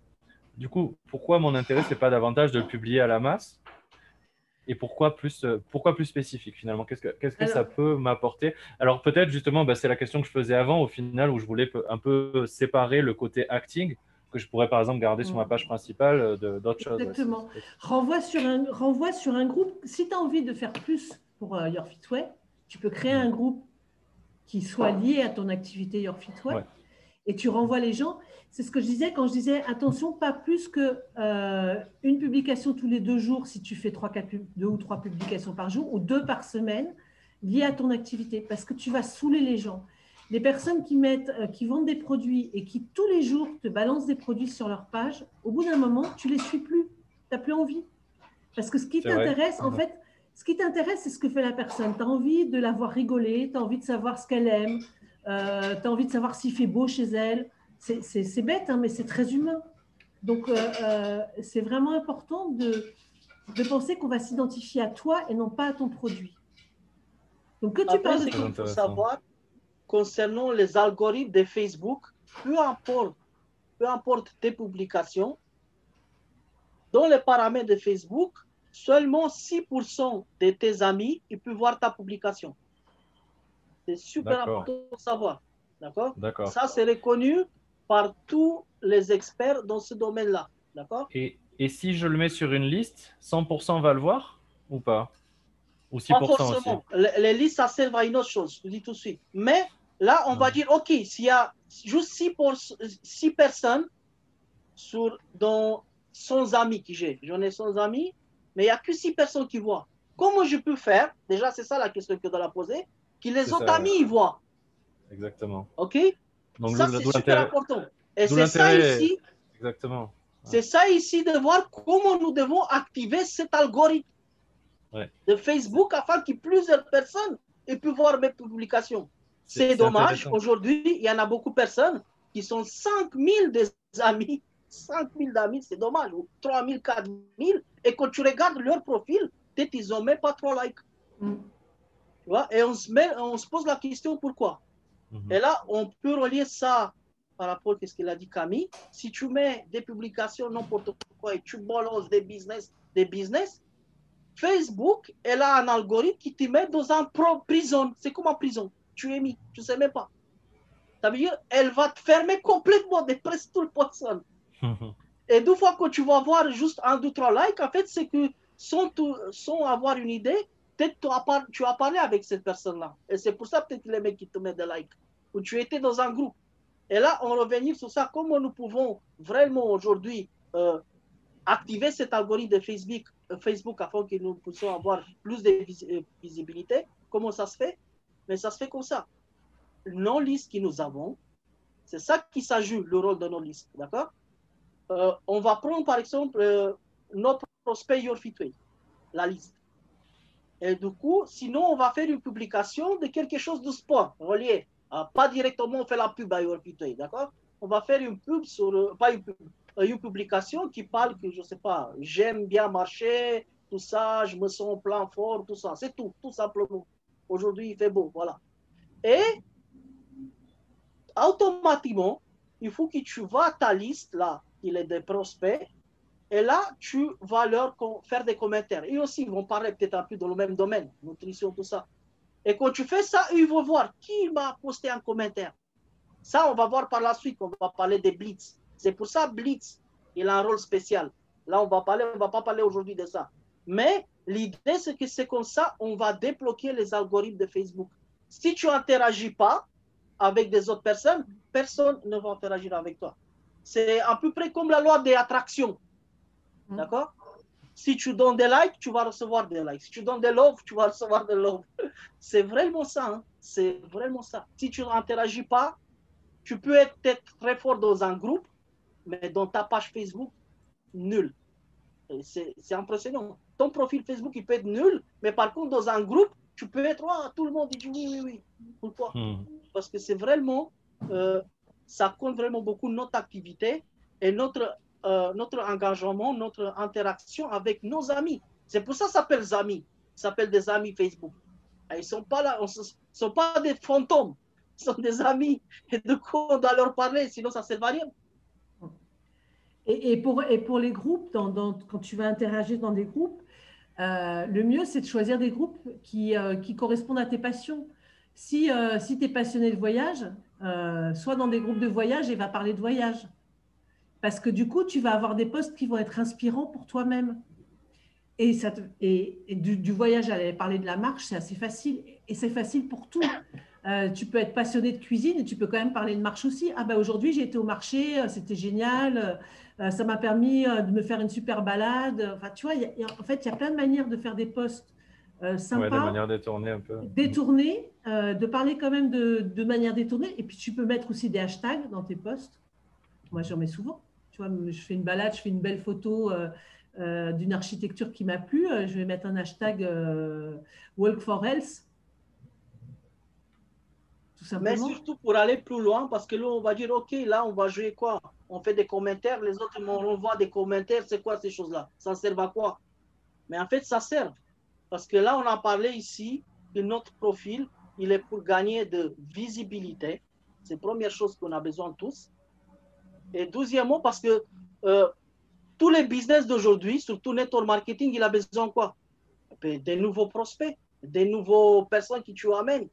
Du coup, pourquoi mon intérêt, ce n'est pas davantage de le publier à la masse? Et pourquoi plus spécifique finalement? Qu'est-ce que ça peut m'apporter? Alors peut-être justement, c'est la question que je faisais avant au final, où je voulais un peu séparer le côté acting, que je pourrais par exemple garder sur ma page principale d'autres choses. Exactement. Renvoie sur un groupe. Si tu as envie de faire plus pour Your Fitway, tu peux créer un groupe qui soit lié à ton activité Your Fitway. Ouais. Et tu renvoies les gens. C'est ce que je disais quand je disais, attention, pas plus qu'une publication tous les 2 jours si tu fais 2 ou 3 publications par jour ou 2 par semaine liées à ton activité parce que tu vas saouler les gens. Les personnes qui vendent des produits et qui tous les jours te balancent des produits sur leur page, au bout d'un moment, tu ne les suis plus. Tu n'as plus envie. Parce que ce qui t'intéresse, en fait, ce qui t'intéresse, c'est ce que fait la personne. Tu as envie de la voir rigoler, tu as envie de savoir ce qu'elle aime. Tu as envie de savoir s'il fait beau chez elle. C'est bête, hein, mais c'est très humain. Donc, c'est vraiment important de penser qu'on va s'identifier à toi et non pas à ton produit. Donc, que tu parles de ton... Il faut savoir, concernant les algorithmes de Facebook, peu importe tes publications, dans les paramètres de Facebook, seulement 6% de tes amis ils peuvent voir ta publication. C'est super important de savoir. D'accord? Ça, c'est reconnu par tous les experts dans ce domaine-là. D'accord? Et si je le mets sur une liste, 100% va le voir ou pas? Ou 6% pas forcément. Aussi. Les listes, ça sert à une autre chose, je dis tout de suite. Mais là, on va dire, OK, s'il y a juste 6 personnes dans 100 amis que j'ai, j'en ai 100 amis, mais il n'y a que 6 personnes qui voient. Comment je peux faire? Déjà, c'est ça la question que je dois la poser. Que les autres amis y voient. Exactement. OK? Donc, ça, c'est super important. Et c'est ça ici. Exactement. Ouais. C'est ça ici de voir comment nous devons activer cet algorithme de Facebook afin que plusieurs personnes puissent voir mes publications. C'est dommage. Aujourd'hui, il y en a beaucoup de personnes qui sont 5000 des amis, 5000 d'amis, c'est dommage, ou 3000, 4000, et quand tu regardes leur profil, peut-être ils n'ont même pas 3 likes. Tu vois? Et on se pose la question pourquoi. Et là, on peut relier ça par rapport à ce qu'il a dit Camille. Si tu mets des publications n'importe quoi et tu balances des business, Facebook, elle a un algorithme qui te met dans un prison. C'est comme en prison. Tu es mis, tu ne sais même pas. Ça veut dire elle va te fermer complètement de presque toute personne. Et deux fois que tu vas voir juste 1, 2, 3 likes, en fait, c'est que sans avoir une idée, peut-être tu as parlé avec cette personne-là. Et c'est pour ça peut-être les mecs qui te mettent des likes. Ou tu étais dans un groupe. Et là, on revenir sur ça, comment nous pouvons vraiment aujourd'hui activer cet algorithme de Facebook afin que nous puissions avoir plus de visibilité. Comment ça se fait? Mais ça se fait comme ça. Nos listes que nous avons, c'est ça qui s'ajoute, le rôle de nos listes. D'accord? On va prendre par exemple notre prospect Your Fitway, la liste. Et du coup, sinon, on va faire une publication de quelque chose de sport relié. Pas directement, on fait la pub à Your Fitway, d'accord? On va faire une pub sur, pas une pub, une publication qui parle que, je ne sais pas, j'aime bien marcher, tout ça, je me sens en plein fort, tout ça. C'est tout simplement. Aujourd'hui, il fait beau, voilà. Et automatiquement, il faut que tu vas à ta liste, là, il est des prospects, et là, tu vas leur faire des commentaires. Et aussi, ils vont parler peut-être un peu dans le même domaine, nutrition, tout ça. Et quand tu fais ça, ils vont voir qui m'a posté un commentaire. Ça, on va voir par la suite, on va parler des Blitz. C'est pour ça, Blitz, il a un rôle spécial. Là, on va pas parler aujourd'hui de ça. Mais l'idée, c'est que c'est comme ça, on va débloquer les algorithmes de Facebook. Si tu n'interagis pas avec des autres personnes, personne ne va interagir avec toi. C'est à peu près comme la loi des attractions. D'accord? Si tu donnes des likes, tu vas recevoir des likes. Si tu donnes des love, tu vas recevoir des love. C'est vraiment ça. Hein? C'est vraiment ça. Si tu n'interagis pas, tu peux être très fort dans un groupe, mais dans ta page Facebook, nul. C'est impressionnant. Ton profil Facebook, il peut être nul, mais par contre, dans un groupe, tu peux être, oh, tout le monde dit oui, oui, oui. Pourquoi? Parce que c'est vraiment, ça compte vraiment beaucoup notre activité et notre engagement, notre interaction avec nos amis. C'est pour ça que ça s'appelle amis. Ça s'appelle des amis Facebook. Et ils ne sont pas là, sont pas des fantômes. Ils sont des amis. Et de quoi on doit leur parler, sinon ça ne sert à rien. Et pour les groupes, quand tu vas interagir dans des groupes, le mieux, c'est de choisir des groupes qui correspondent à tes passions. Si tu es passionné de voyage, sois dans des groupes de voyage et va parler de voyage. Parce que du coup, tu vas avoir des posts qui vont être inspirants pour toi-même. Et du voyage, j'allais parler de la marche, c'est assez facile. Et c'est facile pour tout. Tu peux être passionné de cuisine et tu peux quand même parler de marche aussi. Ah ben aujourd'hui, j'ai été au marché, c'était génial. Ça m'a permis de me faire une super balade. Enfin, tu vois, en fait, il y a plein de manières de faire des posts sympas. Ouais, des manières détournées un peu. Détournées, de parler quand même de manière détournée. Et puis, tu peux mettre aussi des hashtags dans tes posts. Moi, j'en mets souvent. Tu vois, je fais une balade, je fais une belle photo d'une architecture qui m'a plu. Je vais mettre un hashtag Walk for Health. Tout simplement. Mais surtout pour aller plus loin, parce que là, on va dire, OK, là, on va jouer quoi? On fait des commentaires, les autres m'envoient des commentaires, c'est quoi ces choses-là? Ça sert à quoi? Mais en fait, ça sert. Parce que là, on a parlé ici que notre profil, il est pour gagner de visibilité. C'est la première chose qu'on a besoin tous. Et deuxièmement, parce que tous les business d'aujourd'hui, surtout network marketing, il a besoin de quoi? Des nouveaux prospects, des nouvelles personnes que tu amènes.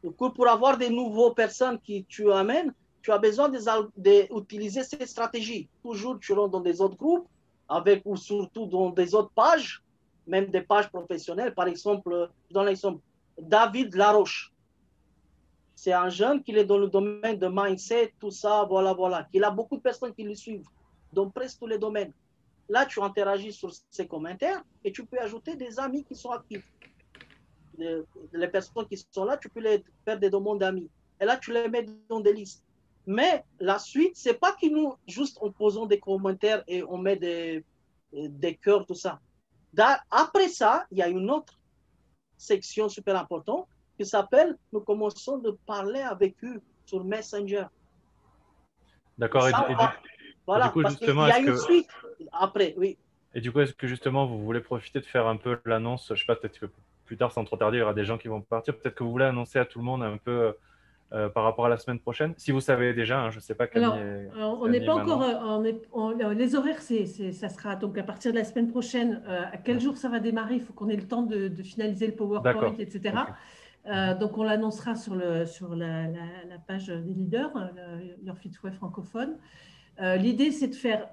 Du coup, pour avoir des nouvelles personnes que tu amènes, tu as besoin d'utiliser ces stratégies. Toujours, tu rentres dans des autres groupes, avec ou surtout dans des autres pages, même des pages professionnelles. Par exemple, dans l'exemple, David Laroche. C'est un jeune qui est dans le domaine de mindset, tout ça, voilà, voilà. Il a beaucoup de personnes qui le suivent dans presque tous les domaines. Là, tu interagis sur ces commentaires et tu peux ajouter des amis qui sont actifs. Les personnes qui sont là, tu peux les faire des demandes d'amis. Et là, tu les mets dans des listes. Mais la suite, c'est pas que nous, juste en posant des commentaires et on met des cœurs, tout ça. Après ça, il y a une autre section super importante qui s'appelle, nous commençons de parler avec eux sur Messenger. D'accord. Et du Voilà, coup, parce qu'il justement, y a une suite après, oui. et du coup, est-ce que justement, vous voulez profiter de faire un peu l'annonce? Je sais pas, peut-être que plus tard, sans trop tarder, il y aura des gens qui vont partir. Peut-être que vous voulez annoncer à tout le monde un peu par rapport à la semaine prochaine. Si vous savez déjà, hein, je ne sais pas, Camille Alors, et, on n'est Camille et pas encore. Manon. Les horaires, ça sera donc à partir de la semaine prochaine. À quel jour ça va démarrer? Il faut qu'on ait le temps de finaliser le PowerPoint, D'accord. etc. Ok. Donc, on l'annoncera sur la page des leaders, Your Fit Web francophone. L'idée, c'est de faire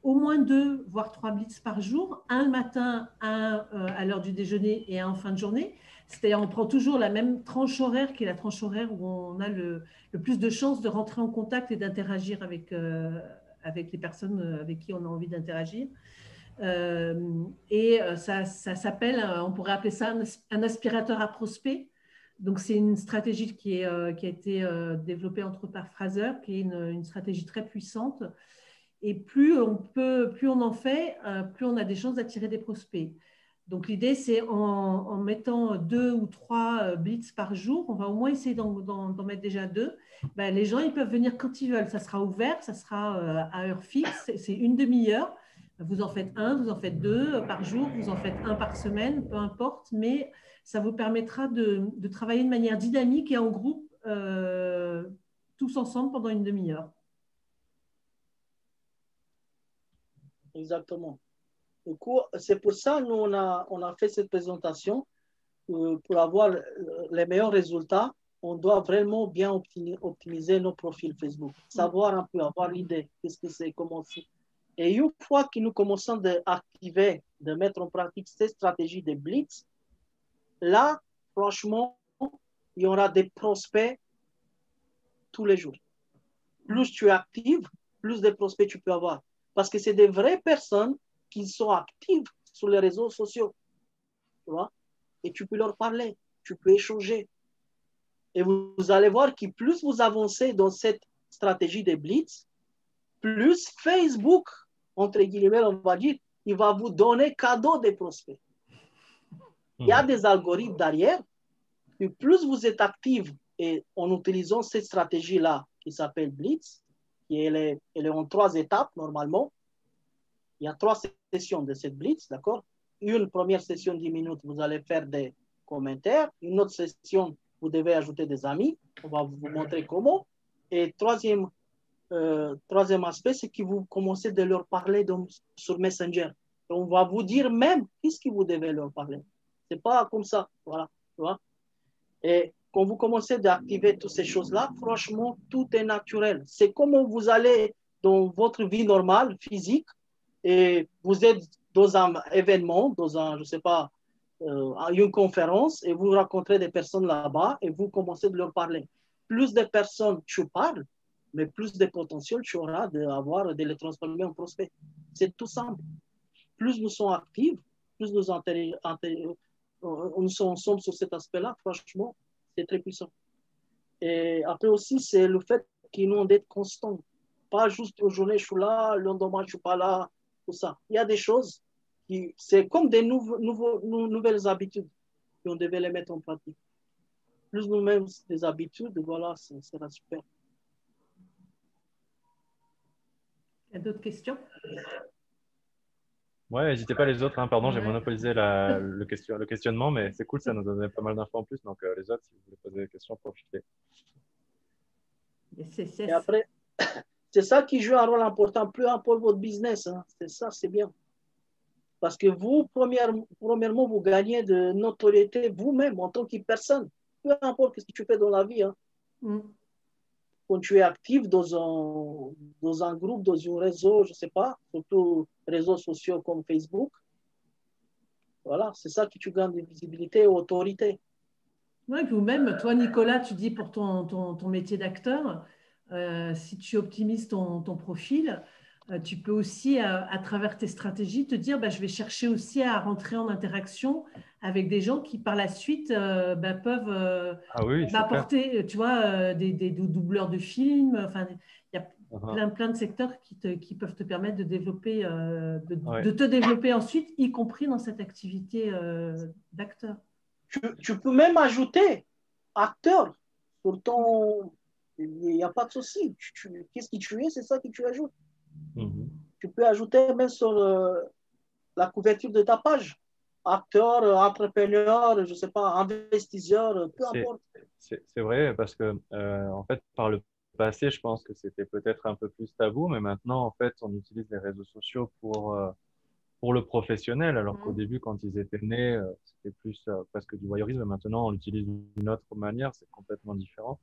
au moins 2, voire 3 blitz par jour, un le matin, un à l'heure du déjeuner et un en fin de journée. C'est-à-dire, on prend toujours la même tranche horaire, qui est la tranche horaire où on a le plus de chances de rentrer en contact et d'interagir avec les personnes avec qui on a envie d'interagir. Ça s'appelle, on pourrait appeler ça un aspirateur à prospects. Donc, c'est une stratégie qui a été développée entre autres par Fraser, qui est une stratégie très puissante. Et plus on en fait, plus on a des chances d'attirer des prospects. Donc, l'idée, c'est en mettant 2 ou 3 blitz par jour, on va au moins essayer d'en mettre déjà 2. Ben, les gens, ils peuvent venir quand ils veulent. Ça sera ouvert, ça sera à heure fixe. C'est une demi-heure. Vous en faites un, vous en faites 2 par jour, vous en faites un par semaine, peu importe. Mais ça vous permettra de travailler de manière dynamique et en groupe, tous ensemble pendant une demi-heure. Exactement. Du coup, c'est pour ça nous on a fait cette présentation pour avoir les meilleurs résultats. On doit vraiment bien optimiser nos profils Facebook, savoir un peu, avoir l'idée, qu'est-ce que c'est, comment c'est. Et une fois que nous commençons d'activer, de mettre en pratique cette stratégie de blitz, là, franchement, il y aura des prospects tous les jours. Plus tu es active, plus de prospects tu peux avoir. Parce que c'est des vraies personnes qui sont actives sur les réseaux sociaux. Tu vois? Et tu peux leur parler, tu peux échanger. Et vous allez voir que plus vous avancez dans cette stratégie de blitz, plus Facebook, entre guillemets, on va dire, il va vous donner cadeau des prospects. Il y a des algorithmes derrière. Et plus vous êtes actif et en utilisant cette stratégie-là qui s'appelle blitz, et elle est en 3 étapes normalement. Il y a 3 sessions de cette blitz, d'accord? Une première session 10 minutes, vous allez faire des commentaires. Une autre session, vous devez ajouter des amis. On va vous montrer comment. Et troisième aspect, c'est que vous commencez de leur parler sur Messenger. Et on va vous dire même qu'est-ce que vous devez leur parler. Ce n'est pas comme ça. Voilà. Tu vois? Et quand vous commencez d'activer toutes ces choses-là, franchement, tout est naturel. C'est comme vous allez dans votre vie normale, physique, et vous êtes dans un événement, dans un, je sais pas, une conférence, et vous rencontrez des personnes là-bas, et vous commencez de leur parler. Plus de personnes tu parles, mais plus de potentiel tu auras de les transformer en prospects. C'est tout simple. Plus nous sommes actifs, plus nous sommes ensemble sur cet aspect-là, franchement, c'est très puissant. Et après aussi, c'est le fait qu'ils nous d'être constants. Pas juste aujourd'hui, je suis là, le lendemain, je ne suis pas là, tout ça. Il y a des choses qui, c'est comme des nouvelles habitudes qu'on devait les mettre en pratique. Plus nous-mêmes des habitudes, voilà, c'est super. Il y a d'autres questions? Ouais, n'hésitez pas les autres. Hein. Pardon, j'ai monopolisé le questionnement, mais c'est cool, ça nous donnait pas mal d'infos en plus. Donc, les autres, si vous voulez poser des questions, profitez. Et après, c'est ça qui joue un rôle important, peu importe votre business. Hein. C'est ça, c'est bien. Parce que vous, premièrement, vous gagnez de notoriété vous-même en tant que personne. Peu importe ce que tu fais dans la vie. Hein. Quand tu es actif dans un groupe, dans un réseau, je ne sais pas, surtout réseaux sociaux comme Facebook, voilà, c'est ça que tu gagnes de visibilité et autorité. Oui, vous-même, toi, Nicolas, tu dis pour ton métier d'acteur, si tu optimises ton profil, tu peux aussi, à travers tes stratégies, te dire, bah, je vais chercher aussi à rentrer en interaction avec des gens qui, par la suite, peuvent m'apporter, tu vois, des doubleurs de films. Enfin, il y a plein de secteurs qui peuvent te permettre de développer, de te développer ensuite, y compris dans cette activité d'acteur. Tu peux même ajouter acteur sur ton Il n'y a pas de souci. Qu'est-ce que tu es, c'est ça que tu ajoutes. Mhm. Tu peux ajouter même sur la couverture de ta page. Acteur, entrepreneur, je ne sais pas, investisseur, peu importe. C'est vrai parce que en fait par le passé je pense que c'était peut-être un peu plus tabou, mais maintenant en fait on utilise les réseaux sociaux pour le professionnel, alors qu'au début quand ils étaient nés c'était plus presque du voyeurisme. Maintenant on l'utilise d'une autre manière, c'est complètement différent.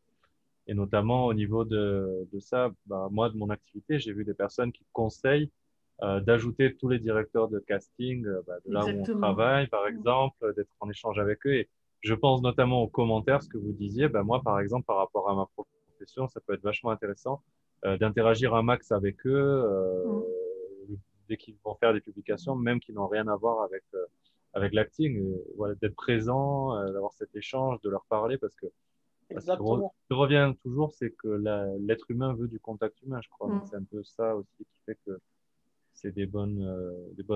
Et notamment au niveau de ça, bah, moi de mon activité j'ai vu des personnes qui conseillent d'ajouter tous les directeurs de casting bah, de là où on Exactement. travaille, par exemple, d'être en échange avec eux. Et je pense notamment aux commentaires, ce que vous disiez. Bah, moi, par exemple, par rapport à ma profession, ça peut être vachement intéressant d'interagir un max avec eux dès qu'ils vont faire des publications, même qui n'ont rien à voir avec l'acting. Voilà, d'être présent, d'avoir cet échange, de leur parler, parce que ce Exactement. qui revient toujours, c'est que l'être humain veut du contact humain, je crois. Donc, c'est un peu ça aussi qui fait que c'est des bonnes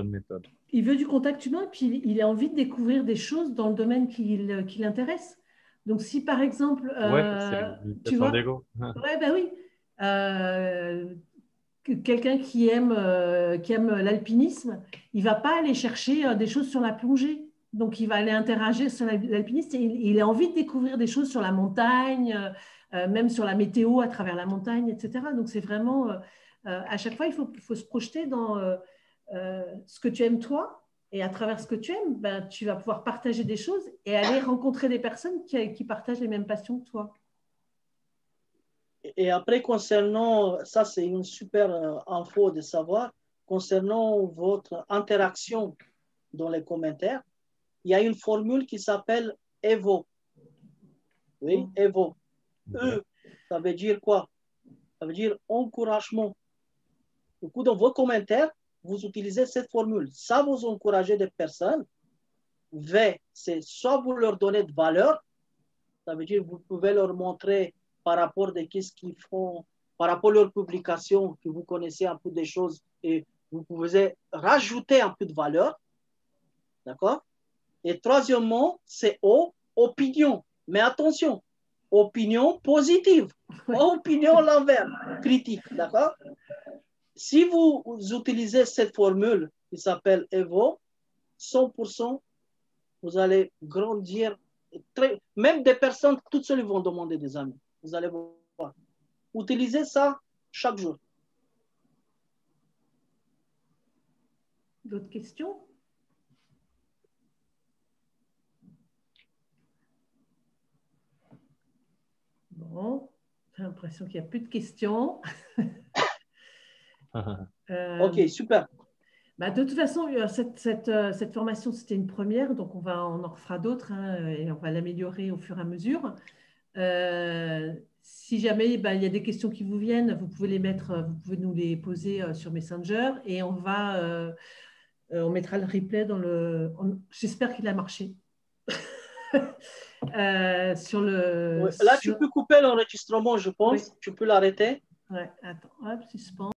méthodes. Il veut du contact humain et puis il a envie de découvrir des choses dans le domaine qui l'intéresse. Donc, si par exemple, Ouais, c'est une tu question vois, d'ego. ouais, ben oui, euh, quelqu'un qui aime l'alpinisme, il va pas aller chercher des choses sur la plongée. Donc, il va aller interagir sur l'alpinisme et il a envie de découvrir des choses sur la montagne, même sur la météo à travers la montagne, etc. Donc, c'est vraiment, à chaque fois, il faut se projeter dans ce que tu aimes toi. Et à travers ce que tu aimes, ben, tu vas pouvoir partager des choses et aller rencontrer des personnes qui partagent les mêmes passions que toi. Et après, concernant, ça c'est une super info de savoir, concernant votre interaction dans les commentaires, il y a une formule qui s'appelle EVO. Oui, EVO. Okay. E, ça veut dire quoi? Ça veut dire encouragement. Du coup, dans vos commentaires, vous utilisez cette formule. Ça vous encouragez des personnes. V, c'est soit vous leur donnez de valeur, ça veut dire que vous pouvez leur montrer par rapport à ce qu'ils font, par rapport à leurs publications, que vous connaissez un peu des choses et vous pouvez rajouter un peu de valeur. D'accord? Et troisièmement, c'est O, opinion. Mais attention, opinion positive, pas opinion l'envers, critique. D'accord? Si vous utilisez cette formule qui s'appelle EVO, 100%, vous allez grandir. Même des personnes toutes seules vont demander des amis. Vous allez voir. Utilisez ça chaque jour. D'autres questions? Bon, j'ai l'impression qu'il n'y a plus de questions. Ok, super. Bah, de toute façon, cette formation, c'était une première, donc on en refera d'autres hein, et on va l'améliorer au fur et à mesure. Si jamais bah, il y a des questions qui vous viennent, vous pouvez vous pouvez nous les poser sur Messenger et on mettra le replay j'espère qu'il a marché. Sur le. Ouais. Là, tu peux couper l'enregistrement, je pense. Oui. Tu peux l'arrêter. Ouais, attends, hop, suspend.